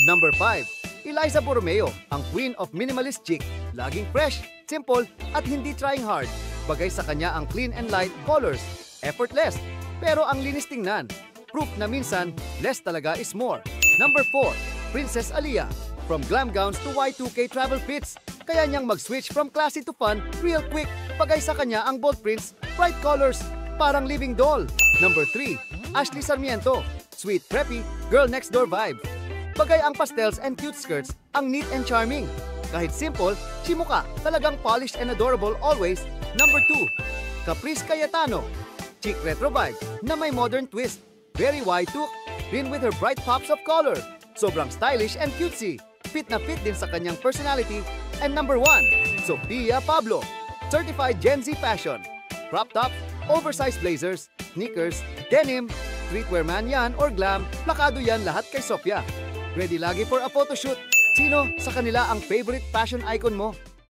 Number 5. Eliza Borromeo, ang queen of minimalist chic. Laging fresh, simple, at hindi trying hard. Bagay sa kanya ang clean and light colors. Effortless, pero ang linis tingnan. Proof na minsan, less talaga is more. Number 4. Princess Aaliyah. From glam gowns to Y2K travel fits. Kaya niyang mag-switch from classy to fun real quick. Bagay sa kanya ang bold prints, bright colors, parang living doll. Number 3. Ashley Sarmiento. Sweet, preppy, girl next door vibe. Bagay ang pastels and cute skirts, ang neat and charming. Kahit simple, chimuka, talagang polished and adorable always. Number 2. Caprice Cayetano. Chic retro vibe na may modern twist. Very Y2, rin with her bright pops of color. Sobrang stylish and cutesy. Fit na fit din sa kanyang personality. And number 1. Sophia Pablo. Certified Gen Z fashion. Crop top, oversized blazers, sneakers, denim, streetwear man yan or glam, plakado yan lahat kay Sophia. Ready lagi for a photoshoot. Sino sa kanila ang favorite fashion icon mo?